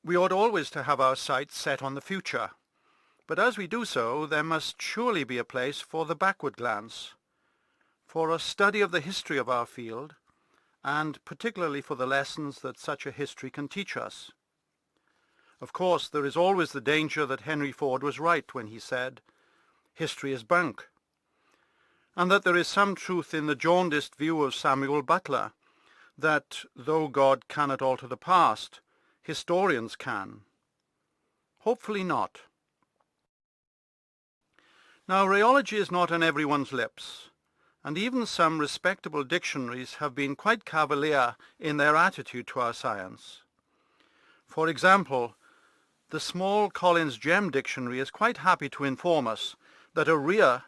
We ought always to have our sights set on the future, but as we do so, there must surely be a place for the backward glance, for a study of the history of our field, and particularly for the lessons that such a history can teach us. Of course, there is always the danger that Henry Ford was right when he said, "History is bunk," and that there is some truth in the jaundiced view of Samuel Butler, that though God cannot alter the past, historians can. Hopefully not. Now, rheology is not on everyone's lips, and even some respectable dictionaries have been quite cavalier in their attitude to our science. For example, the small Collins Gem Dictionary is quite happy to inform us that a rhea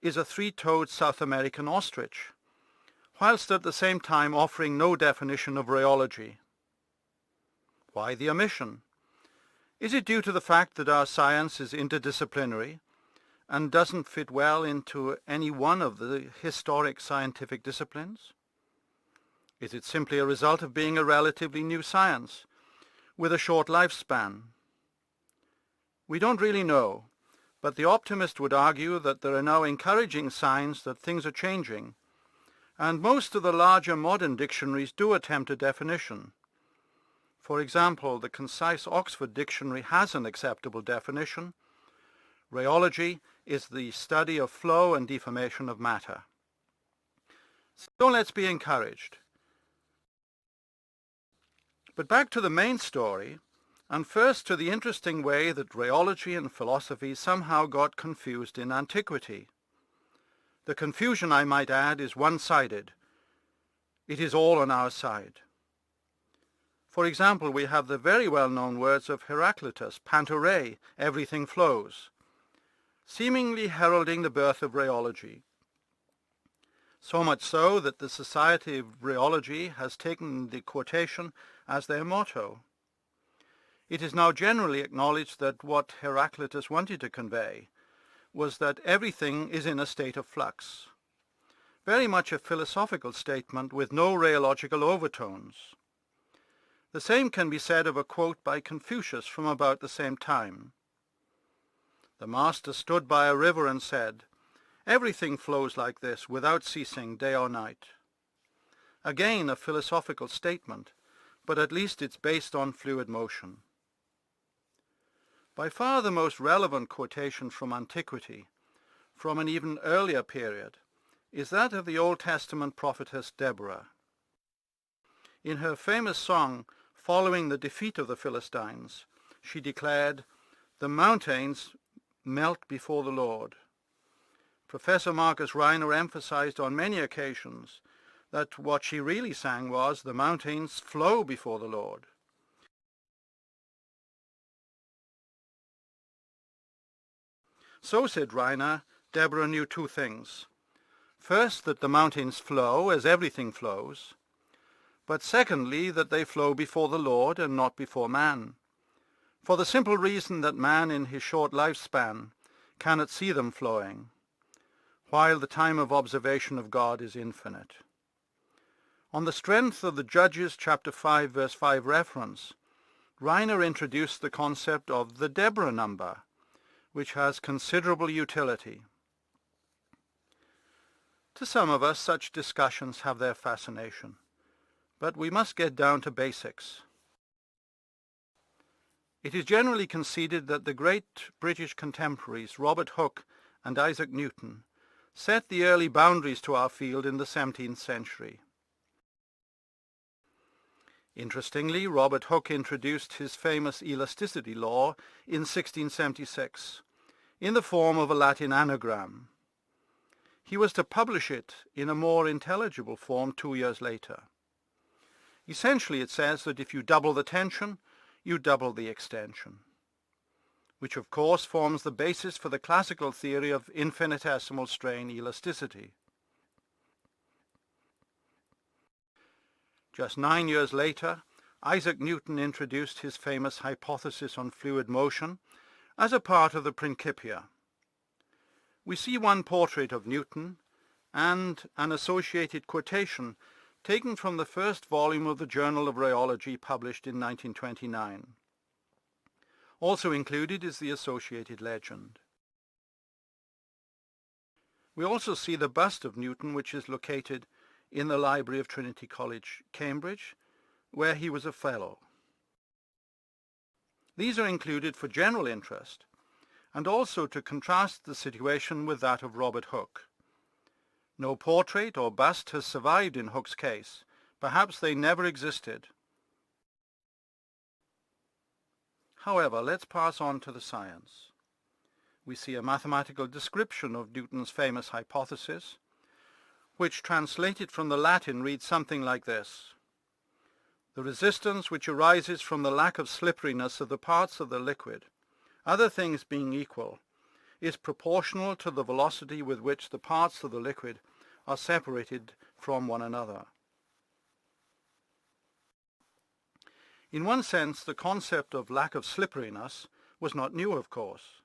is a three-toed South American ostrich, whilst at the same time offering no definition of rheology. Why the omission? Is it due to the fact that our science is interdisciplinary and doesn't fit well into any one of the historic scientific disciplines? Is it simply a result of being a relatively new science with a short lifespan? We don't really know, but the optimist would argue that there are now encouraging signs that things are changing, and most of the larger modern dictionaries do attempt a definition. For example, the concise Oxford Dictionary has an acceptable definition. Rheology is the study of flow and deformation of matter. So let's be encouraged. But back to the main story, and first to the interesting way that rheology and philosophy somehow got confused in antiquity. The confusion, I might add, is one-sided. It is all on our side. For example, we have the very well-known words of Heraclitus, "Pantarei," everything flows, seemingly heralding the birth of rheology. So much so that the Society of Rheology has taken the quotation as their motto. It is now generally acknowledged that what Heraclitus wanted to convey was that everything is in a state of flux. Very much a philosophical statement with no rheological overtones. The same can be said of a quote by Confucius from about the same time. The master stood by a river and said, "Everything flows like this, without ceasing, day or night." Again, a philosophical statement, but at least it's based on fluid motion. By far the most relevant quotation from antiquity, from an even earlier period, is that of the Old Testament prophetess Deborah. In her famous song, following the defeat of the Philistines, she declared, "The mountains melt before the Lord." Professor Marcus Reiner emphasized on many occasions that what she really sang was, "The mountains flow before the Lord." So, said Reiner, Deborah knew two things. First, that the mountains flow as everything flows, but secondly, that they flow before the Lord and not before man, for the simple reason that man in his short lifespan cannot see them flowing, while the time of observation of God is infinite. On the strength of the Judges chapter 5 verse 5 reference, Reiner introduced the concept of the Deborah number, which has considerable utility. To some of us, such discussions have their fascination, but we must get down to basics. It is generally conceded that the great British contemporaries, Robert Hooke and Isaac Newton, set the early boundaries to our field in the 17th century. Interestingly, Robert Hooke introduced his famous elasticity law in 1676, in the form of a Latin anagram. He was to publish it in a more intelligible form 2 years later. Essentially, it says that if you double the tension, you double the extension, which of course forms the basis for the classical theory of infinitesimal strain elasticity. Just 9 years later, Isaac Newton introduced his famous hypothesis on fluid motion as a part of the Principia. We see one portrait of Newton and an associated quotation taken from the first volume of the Journal of Rheology published in 1929. Also included is the associated legend. We also see the bust of Newton, which is located in the library of Trinity College, Cambridge, where he was a fellow. These are included for general interest, and also to contrast the situation with that of Robert Hooke. No portrait or bust has survived in Hooke's case. Perhaps they never existed. However, let's pass on to the science. We see a mathematical description of Newton's famous hypothesis, which translated from the Latin reads something like this. The resistance which arises from the lack of slipperiness of the parts of the liquid, other things being equal, is proportional to the velocity with which the parts of the liquid are separated from one another. In one sense, the concept of lack of slipperiness was not new, of course.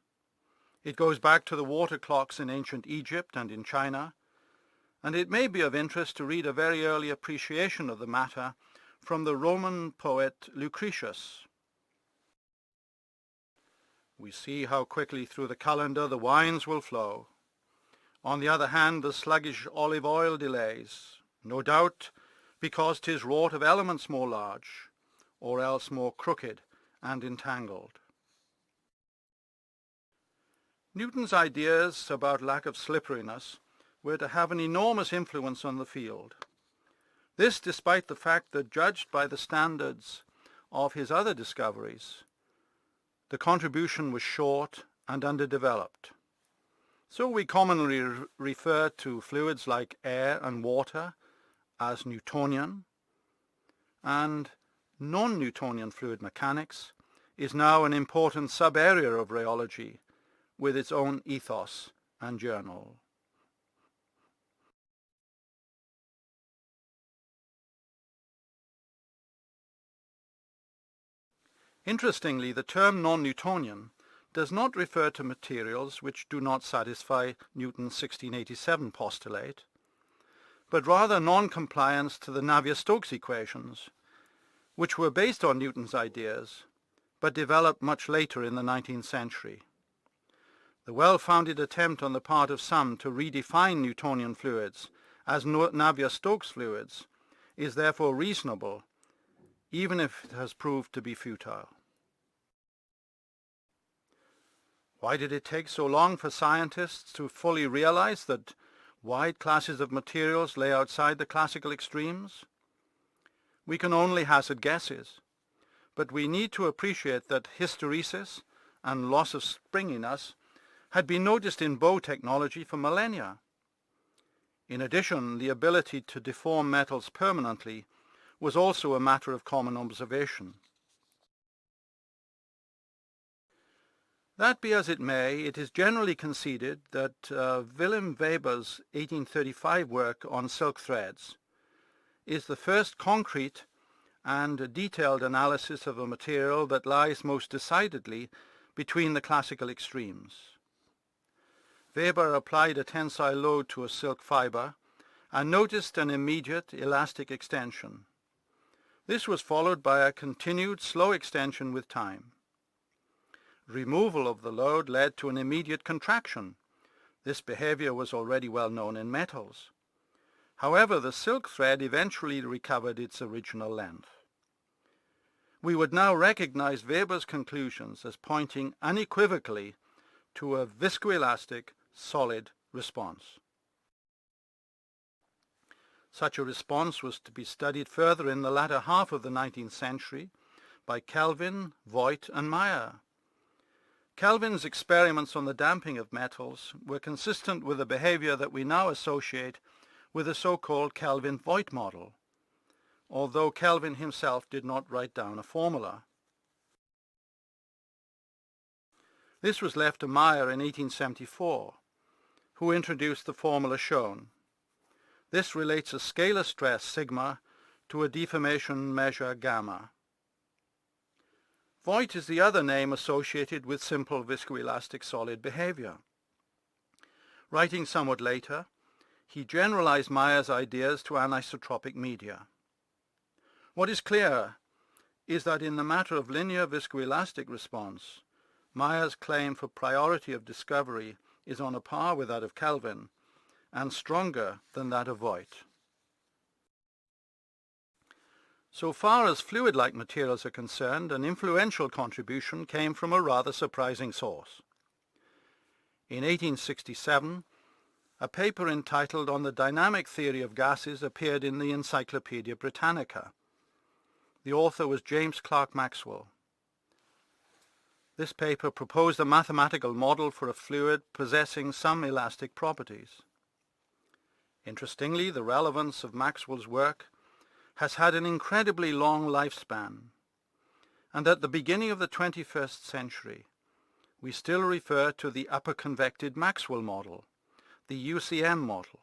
It goes back to the water clocks in ancient Egypt and in China, and it may be of interest to read a very early appreciation of the matter from the Roman poet Lucretius. We see how quickly through the calendar the wines will flow. On the other hand, the sluggish olive oil delays, no doubt because 'tis wrought of elements more large, or else more crooked and entangled. Newton's ideas about lack of slipperiness were to have an enormous influence on the field. This despite the fact that, judged by the standards of his other discoveries, the contribution was short and underdeveloped. So we commonly refer to fluids like air and water as Newtonian, and non-Newtonian fluid mechanics is now an important sub-area of rheology with its own ethos and journal. Interestingly, the term non-Newtonian does not refer to materials which do not satisfy Newton's 1687 postulate, but rather non-compliance to the Navier-Stokes equations, which were based on Newton's ideas, but developed much later in the 19th century. The well-founded attempt on the part of some to redefine Newtonian fluids as Navier-Stokes fluids is therefore reasonable, even if it has proved to be futile. Why did it take so long for scientists to fully realize that wide classes of materials lay outside the classical extremes? We can only hazard guesses, but we need to appreciate that hysteresis and loss of springiness had been noticed in bow technology for millennia. In addition, the ability to deform metals permanently was also a matter of common observation. That be as it may, it is generally conceded that Wilhelm Weber's 1835 work on silk threads is the first concrete and detailed analysis of a material that lies most decidedly between the classical extremes. Weber applied a tensile load to a silk fiber and noticed an immediate elastic extension. This was followed by a continued slow extension with time. Removal of the load led to an immediate contraction. This behavior was already well known in metals. However, the silk thread eventually recovered its original length. We would now recognize Weber's conclusions as pointing unequivocally to a viscoelastic, solid response. Such a response was to be studied further in the latter half of the 19th century by Kelvin, Voigt, and Mayer. Kelvin's experiments on the damping of metals were consistent with the behavior that we now associate with the so-called Kelvin-Voigt model, although Kelvin himself did not write down a formula. This was left to Mayer in 1874, who introduced the formula shown. This relates a scalar stress sigma to a deformation measure gamma. Voigt is the other name associated with simple viscoelastic solid behavior. Writing somewhat later, he generalized Mayer's ideas to anisotropic media. What is clear is that in the matter of linear viscoelastic response, Mayer's claim for priority of discovery is on a par with that of Kelvin and stronger than that of Voigt. So far as fluid-like materials are concerned, an influential contribution came from a rather surprising source. In 1867, a paper entitled On the Dynamic Theory of Gases appeared in the Encyclopaedia Britannica. The author was James Clerk Maxwell. This paper proposed a mathematical model for a fluid possessing some elastic properties. Interestingly, the relevance of Maxwell's work has had an incredibly long lifespan, and at the beginning of the 21st century, we still refer to the upper convected Maxwell model, the UCM model,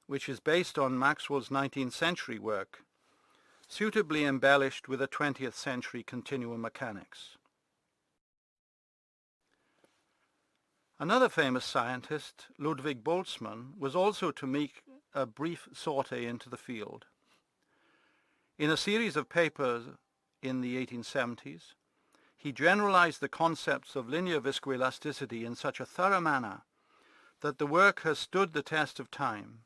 which is based on Maxwell's 19th century work, suitably embellished with a 20th century continuum mechanics. Another famous scientist, Ludwig Boltzmann, was also to make a brief sortie into the field. In a series of papers in the 1870s, he generalized the concepts of linear viscoelasticity in such a thorough manner that the work has stood the test of time.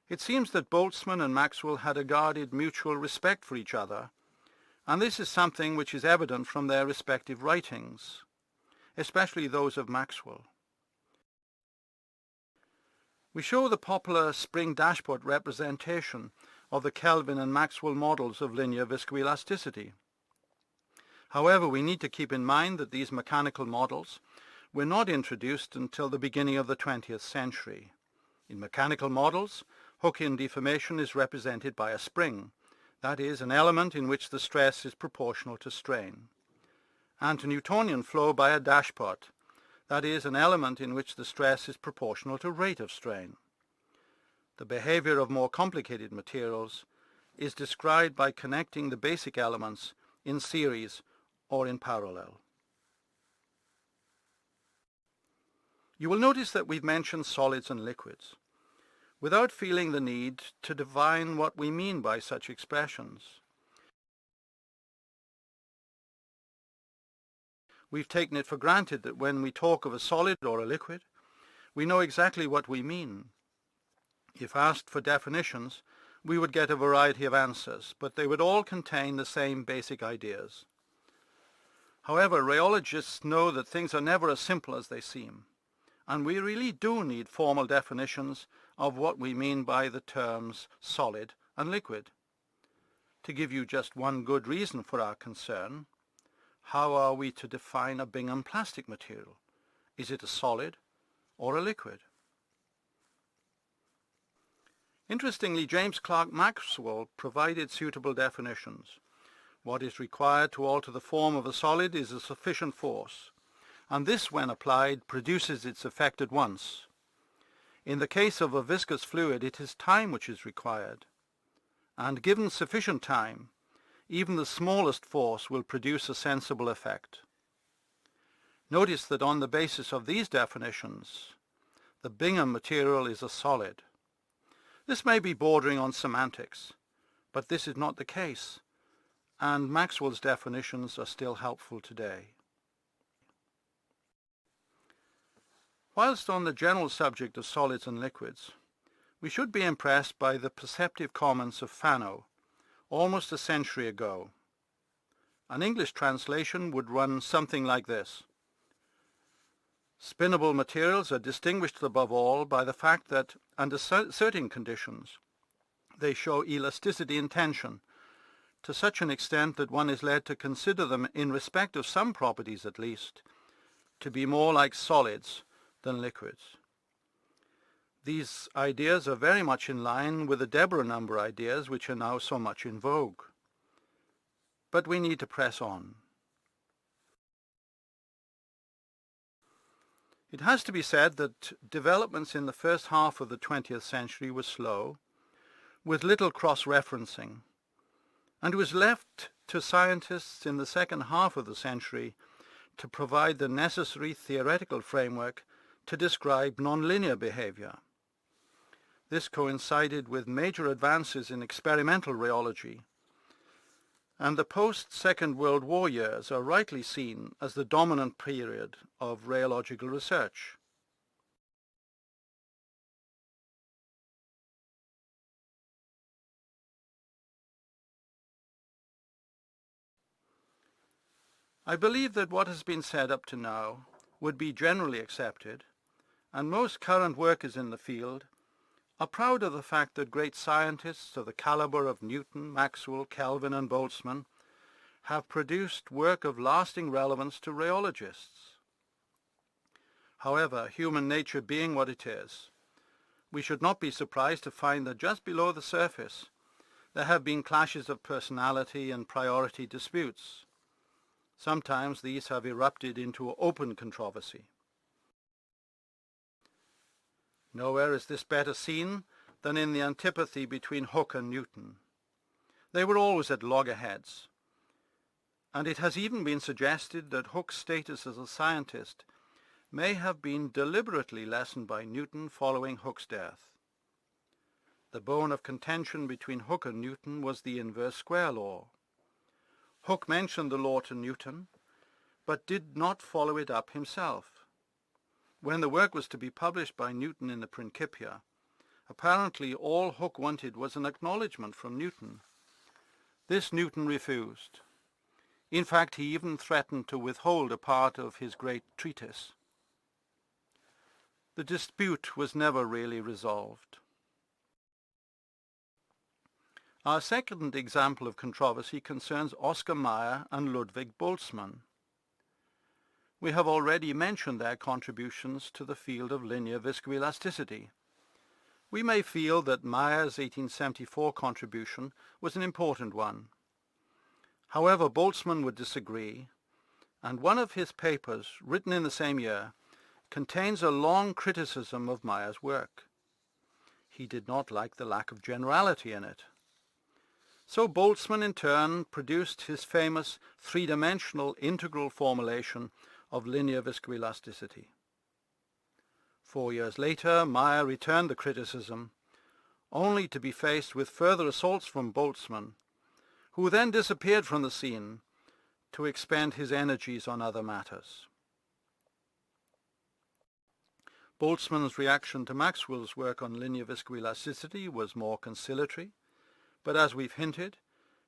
It seems that Boltzmann and Maxwell had a guarded mutual respect for each other, and this is something which is evident from their respective writings, especially those of Maxwell. We show the popular spring dashpot representation of the Kelvin and Maxwell models of linear viscoelasticity. However, we need to keep in mind that these mechanical models were not introduced until the beginning of the 20th century. In mechanical models, Hookean deformation is represented by a spring, that is, an element in which the stress is proportional to strain, and Newtonian flow by a dashpot, that is, an element in which the stress is proportional to rate of strain. The behavior of more complicated materials is described by connecting the basic elements in series or in parallel. You will notice that we've mentioned solids and liquids, without feeling the need to define what we mean by such expressions. We've taken it for granted that when we talk of a solid or a liquid, we know exactly what we mean. If asked for definitions, we would get a variety of answers, but they would all contain the same basic ideas. However, rheologists know that things are never as simple as they seem, and we really do need formal definitions of what we mean by the terms solid and liquid. To give you just one good reason for our concern, how are we to define a Bingham plastic material? Is it a solid or a liquid? Interestingly, James Clerk Maxwell provided suitable definitions. What is required to alter the form of a solid is a sufficient force, and this, when applied, produces its effect at once. In the case of a viscous fluid, it is time which is required, and given sufficient time, even the smallest force will produce a sensible effect. Notice that on the basis of these definitions, the Bingham material is a solid. This may be bordering on semantics, but this is not the case, and Maxwell's definitions are still helpful today. Whilst on the general subject of solids and liquids, we should be impressed by the perceptive comments of Fano, almost a century ago. An English translation would run something like this. Spinnable materials are distinguished above all by the fact that, under certain conditions, they show elasticity in tension, to such an extent that one is led to consider them, in respect of some properties at least, to be more like solids than liquids. These ideas are very much in line with the Deborah number ideas which are now so much in vogue. But we need to press on. It has to be said that developments in the first half of the 20th century were slow, with little cross-referencing, and it was left to scientists in the second half of the century to provide the necessary theoretical framework to describe nonlinear behavior. This coincided with major advances in experimental rheology, and the post-Second World War years are rightly seen as the dominant period of rheological research. I believe that what has been said up to now would be generally accepted, and most current workers in the field are proud of the fact that great scientists of the caliber of Newton, Maxwell, Kelvin and Boltzmann have produced work of lasting relevance to rheologists. However, human nature being what it is, we should not be surprised to find that just below the surface there have been clashes of personality and priority disputes. Sometimes these have erupted into open controversy. Nowhere is this better seen than in the antipathy between Hooke and Newton. They were always at loggerheads, and it has even been suggested that Hooke's status as a scientist may have been deliberately lessened by Newton following Hooke's death. The bone of contention between Hooke and Newton was the inverse square law. Hooke mentioned the law to Newton, but did not follow it up himself. When the work was to be published by Newton in the Principia, apparently all Hooke wanted was an acknowledgement from Newton. This Newton refused. In fact, he even threatened to withhold a part of his great treatise. The dispute was never really resolved. Our second example of controversy concerns Oscar Mayer and Ludwig Boltzmann. We have already mentioned their contributions to the field of linear viscoelasticity. We may feel that Mayer's 1874 contribution was an important one. However, Boltzmann would disagree, and one of his papers, written in the same year, contains a long criticism of Mayer's work. He did not like the lack of generality in it. So Boltzmann in turn produced his famous three-dimensional integral formulation of linear viscoelasticity. 4 years later, Mayer returned the criticism, only to be faced with further assaults from Boltzmann, who then disappeared from the scene to expend his energies on other matters. Boltzmann's reaction to Maxwell's work on linear viscoelasticity was more conciliatory, but as we've hinted,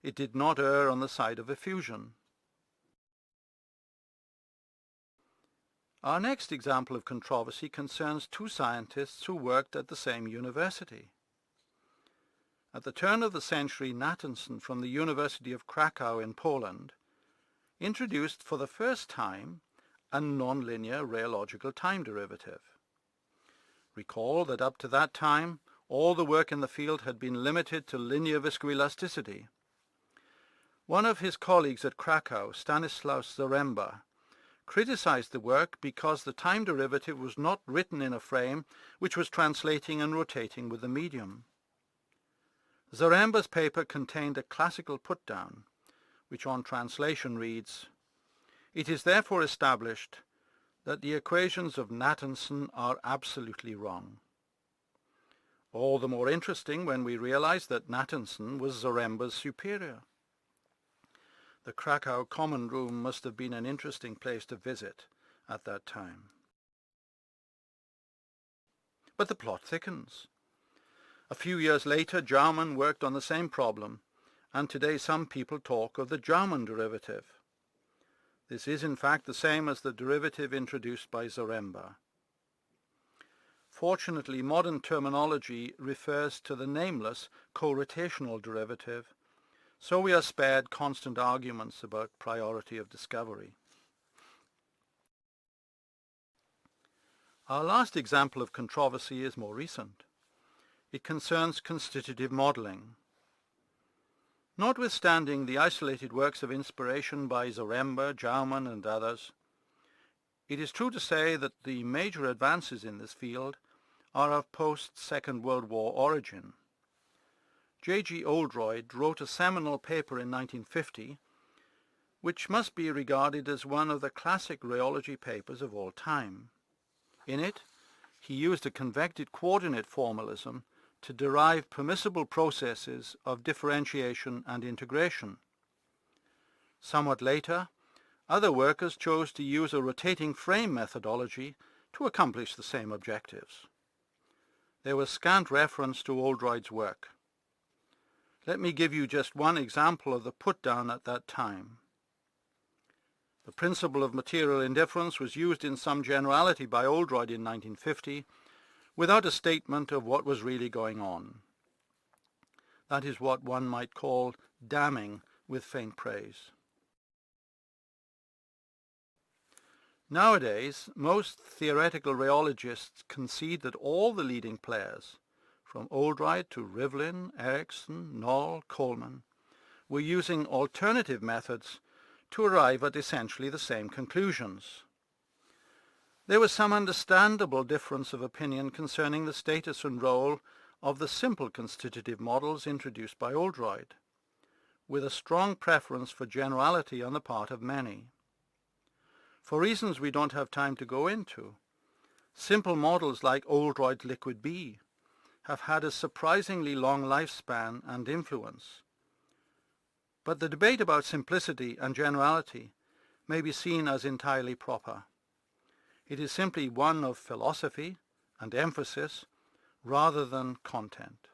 it did not err on the side of effusion. Our next example of controversy concerns two scientists who worked at the same university. At the turn of the century, Natanson from the University of Krakow in Poland introduced for the first time a nonlinear rheological time derivative. Recall that up to that time, all the work in the field had been limited to linear viscoelasticity. One of his colleagues at Krakow, Stanislaus Zaremba, criticized the work because the time derivative was not written in a frame which was translating and rotating with the medium. Zaremba's paper contained a classical put-down, which on translation reads, "It is therefore established that the equations of Natanson are absolutely wrong." All the more interesting when we realize that Natanson was Zaremba's superior. The Krakow Common Room must have been an interesting place to visit at that time. But the plot thickens. A few years later, Jarman worked on the same problem, and today some people talk of the Jarman derivative. This is in fact the same as the derivative introduced by Zaremba. Fortunately, modern terminology refers to the nameless co-rotational derivative, so we are spared constant arguments about priority of discovery. Our last example of controversy is more recent. It concerns constitutive modelling. Notwithstanding the isolated works of inspiration by Zaremba, Jarman and others, it is true to say that the major advances in this field are of post-Second World War origin. J.G. Oldroyd wrote a seminal paper in 1950, which must be regarded as one of the classic rheology papers of all time. In it, he used a convective coordinate formalism to derive permissible processes of differentiation and integration. Somewhat later, other workers chose to use a rotating frame methodology to accomplish the same objectives. There was scant reference to Oldroyd's work. Let me give you just one example of the put-down at that time. The principle of material indifference was used in some generality by Oldroyd in 1950, without a statement of what was really going on. That is what one might call damning with faint praise. Nowadays, most theoretical rheologists concede that all the leading players, from Oldroyd to Rivlin, Ericsson, Knoll, Coleman, were using alternative methods to arrive at essentially the same conclusions. There was some understandable difference of opinion concerning the status and role of the simple constitutive models introduced by Oldroyd, with a strong preference for generality on the part of many. For reasons we don't have time to go into, simple models like Oldroyd's Liquid B have had a surprisingly long lifespan and influence. But the debate about simplicity and generality may be seen as entirely proper. It is simply one of philosophy and emphasis rather than content.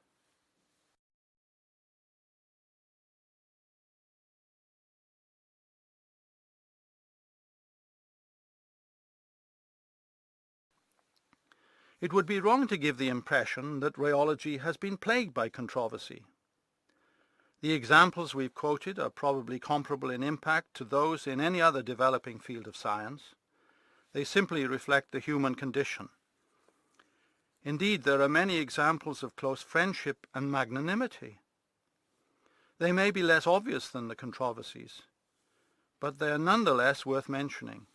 It would be wrong to give the impression that rheology has been plagued by controversy. The examples we've quoted are probably comparable in impact to those in any other developing field of science. They simply reflect the human condition. Indeed, there are many examples of close friendship and magnanimity. They may be less obvious than the controversies, but they are nonetheless worth mentioning.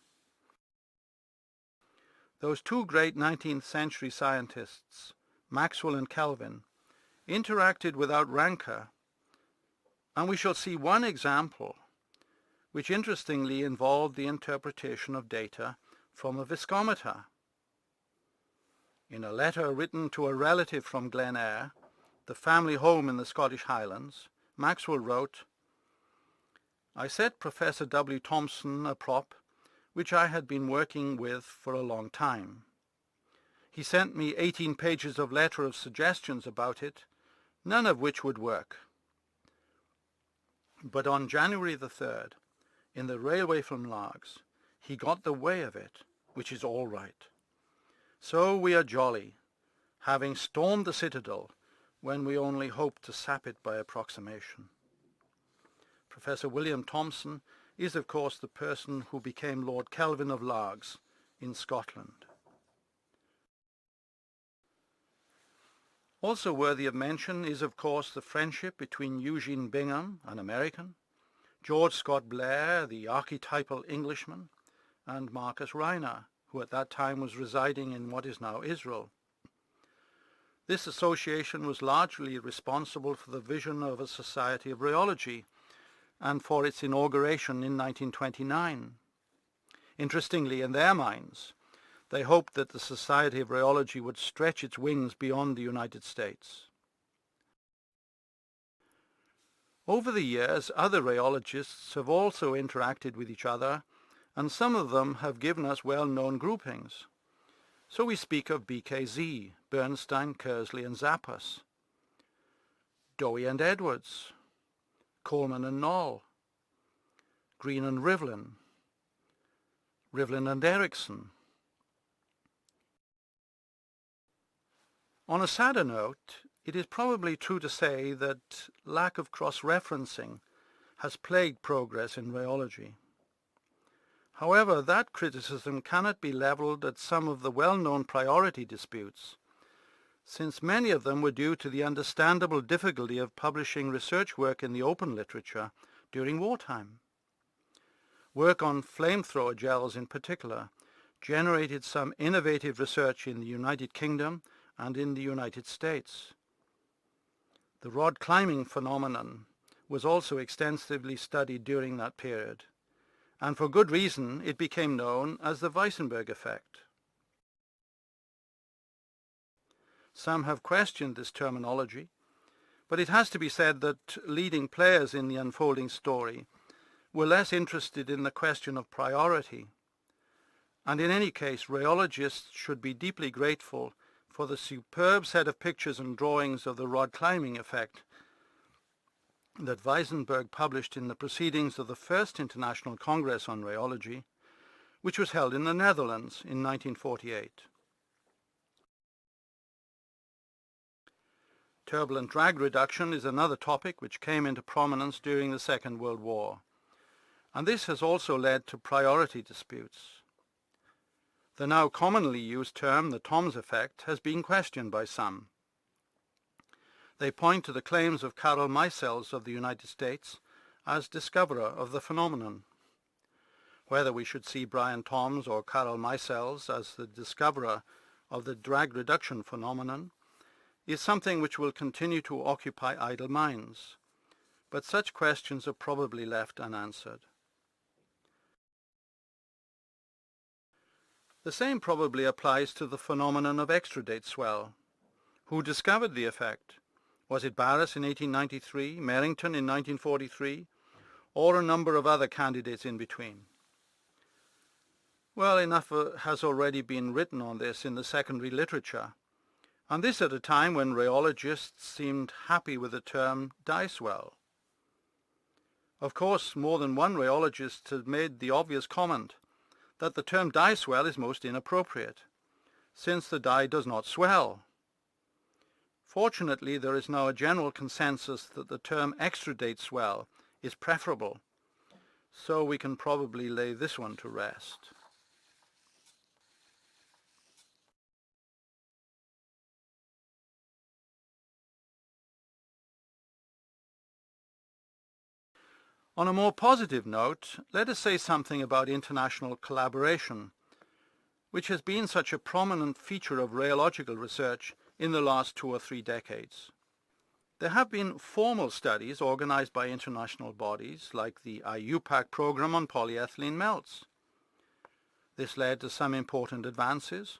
Those two great 19th century scientists, Maxwell and Kelvin, interacted without rancor, and we shall see one example which interestingly involved the interpretation of data from a viscometer. In a letter written to a relative from Glen Eyre, the family home in the Scottish Highlands, Maxwell wrote, "I set Professor W. Thomson a prop which I had been working with for a long time. He sent me 18 pages of letter of suggestions about it, none of which would work. But on January the 3rd, in the railway from Largs, he got the way of it, which is all right. So we are jolly, having stormed the citadel when we only hoped to sap it by approximation." Professor William Thomson is of course the person who became Lord Kelvin of Largs in Scotland. Also worthy of mention is of course the friendship between Eugene Bingham, an American, George Scott Blair, the archetypal Englishman, and Marcus Reiner, who at that time was residing in what is now Israel. This association was largely responsible for the vision of a Society of Rheology and for its inauguration in 1929. Interestingly, in their minds, they hoped that the Society of Rheology would stretch its wings beyond the United States. Over the years, other rheologists have also interacted with each other, and some of them have given us well-known groupings. So we speak of BKZ, Bernstein, Kersley and Zappos, Dowie and Edwards, Coleman and Knoll, Green and Rivlin, Rivlin and Ericsson. On a sadder note, it is probably true to say that lack of cross-referencing has plagued progress in rheology. However, that criticism cannot be levelled at some of the well-known priority disputes, since many of them were due to the understandable difficulty of publishing research work in the open literature during wartime. Work on flamethrower gels in particular generated some innovative research in the United Kingdom and in the United States. The rod climbing phenomenon was also extensively studied during that period, and for good reason it became known as the Weissenberg effect. Some have questioned this terminology, but it has to be said that leading players in the unfolding story were less interested in the question of priority, and in any case rheologists should be deeply grateful for the superb set of pictures and drawings of the rod climbing effect that Weisenberg published in the proceedings of the First International Congress on Rheology, which was held in the Netherlands in 1948. Turbulent drag reduction is another topic which came into prominence during the Second World War, and this has also led to priority disputes. The now commonly used term, the Tom's effect, has been questioned by some. They point to the claims of Carl Miesels of the United States as discoverer of the phenomenon. Whether we should see Brian Toms or Carl Miesels as the discoverer of the drag reduction phenomenon is something which will continue to occupy idle minds, but such questions are probably left unanswered. The same probably applies to the phenomenon of extradate swell. Who discovered the effect? Was it Barris in 1893, Merrington in 1943, or a number of other candidates in between? Well, enough has already been written on this in the secondary literature, and this at a time when rheologists seemed happy with the term dye swell. Of course, more than one rheologist has made the obvious comment that the term dye swell is most inappropriate, since the dye does not swell. Fortunately, there is now a general consensus that the term extradate swell is preferable, so we can probably lay this one to rest. On a more positive note, let us say something about international collaboration, which has been such a prominent feature of rheological research in the last 2 or 3 decades. There have been formal studies organized by international bodies like the IUPAC program on polyethylene melts. This led to some important advances,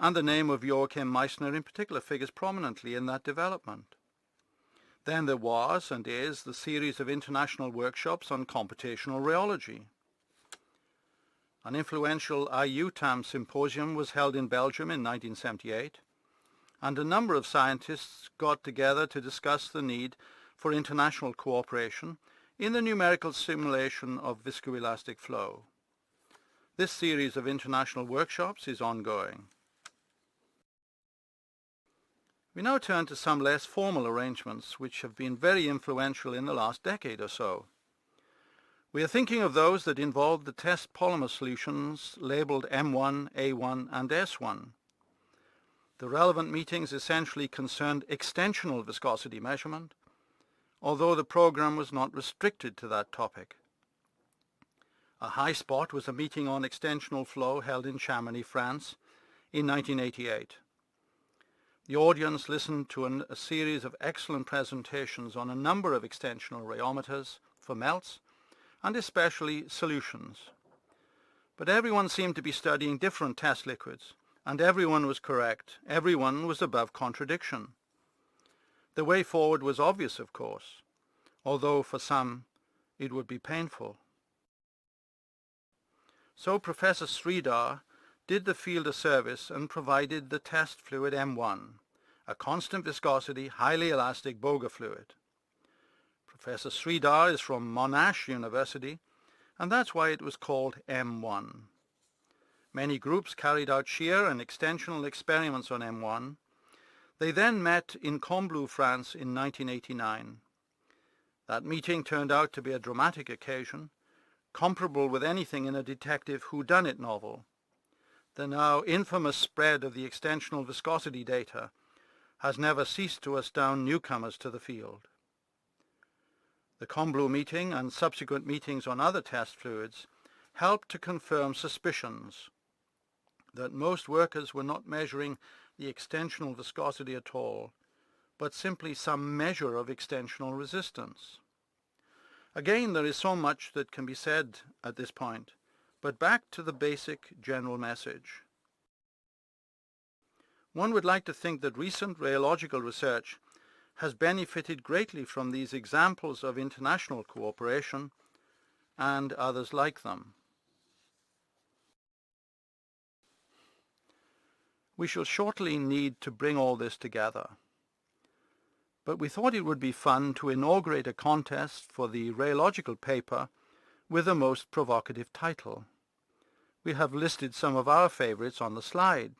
and the name of Joachim Meissner in particular figures prominently in that development. Then there was, and is, the series of international workshops on computational rheology. An influential IUTAM symposium was held in Belgium in 1978, and a number of scientists got together to discuss the need for international cooperation in the numerical simulation of viscoelastic flow. This series of international workshops is ongoing. We now turn to some less formal arrangements which have been very influential in the last decade or so. We are thinking of those that involve the test polymer solutions labeled M1, A1 and S1. The relevant meetings essentially concerned extensional viscosity measurement, although the program was not restricted to that topic. A high spot was a meeting on extensional flow held in Chamonix, France in 1988. The audience listened to a series of excellent presentations on a number of extensional rheometers for melts, and especially solutions. But everyone seemed to be studying different test liquids, and everyone was correct. Everyone was above contradiction. The way forward was obvious, of course, although for some it would be painful. So Professor Sridhar did the field a service and provided the test fluid M1, a constant viscosity, highly elastic Boga fluid. Professor Sridhar is from Monash University, and that's why it was called M1. Many groups carried out shear and extensional experiments on M1. They then met in Combloux, France in 1989. That meeting turned out to be a dramatic occasion, comparable with anything in a detective whodunit novel. The now infamous spread of the extensional viscosity data has never ceased to astound newcomers to the field. The Combloux meeting and subsequent meetings on other test fluids helped to confirm suspicions that most workers were not measuring the extensional viscosity at all, but simply some measure of extensional resistance. Again, there is so much that can be said at this point, but back to the basic general message. One would like to think that recent rheological research has benefited greatly from these examples of international cooperation, and others like them. We shall shortly need to bring all this together, but we thought it would be fun to inaugurate a contest for the rheological paper with the most provocative title. We have listed some of our favorites on the slide.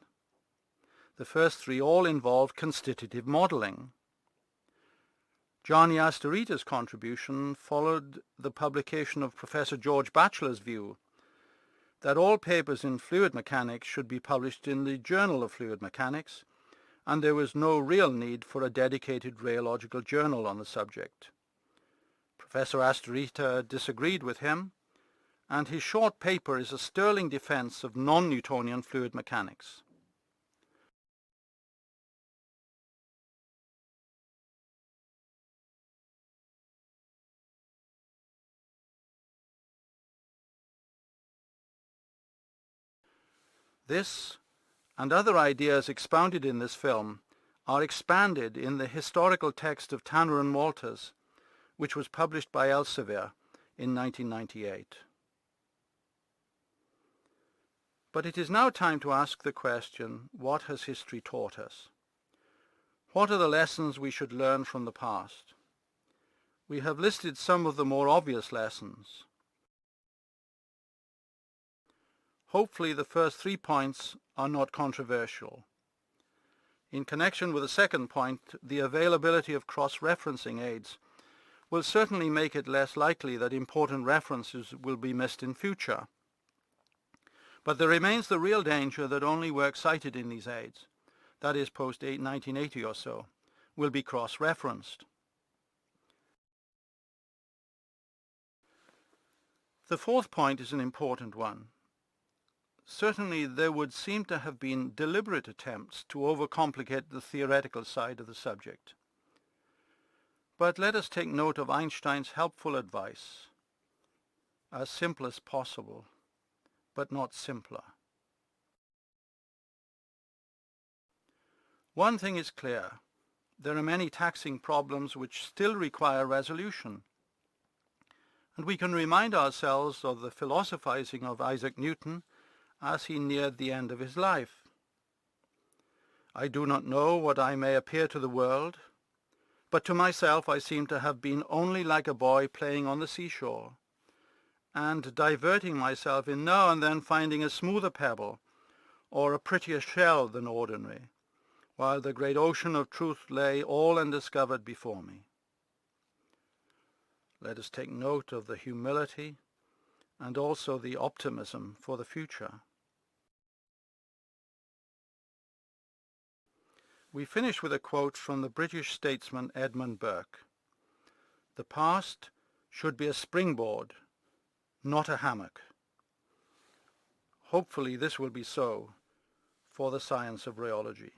The first three all involve constitutive modeling. John Yastarita's contribution followed the publication of Professor George Batchelor's view that all papers in fluid mechanics should be published in the Journal of Fluid Mechanics, and there was no real need for a dedicated rheological journal on the subject. Professor Astarita disagreed with him, and his short paper is a sterling defense of non-Newtonian fluid mechanics. This and other ideas expounded in this film are expanded in the historical text of Tanner and Walters, which was published by Elsevier in 1998. But it is now time to ask the question, what has history taught us? What are the lessons we should learn from the past? We have listed some of the more obvious lessons. Hopefully the first 3 points are not controversial. In connection with the second point, the availability of cross-referencing aids will certainly make it less likely that important references will be missed in future. But there remains the real danger that only work cited in these aids, that is post-1980 or so, will be cross-referenced. The fourth point is an important one. Certainly there would seem to have been deliberate attempts to overcomplicate the theoretical side of the subject. But let us take note of Einstein's helpful advice: as simple as possible, but not simpler. One thing is clear: there are many taxing problems which still require resolution, and we can remind ourselves of the philosophizing of Isaac Newton as he neared the end of his life. I do not know what I may appear to the world, but to myself I seem to have been only like a boy playing on the seashore, and diverting myself in now and then finding a smoother pebble or a prettier shell than ordinary, while the great ocean of truth lay all undiscovered before me. Let us take note of the humility and also the optimism for the future. We finish with a quote from the British statesman Edmund Burke: "The past should be a springboard, not a hammock." Hopefully this will be so for the science of rheology.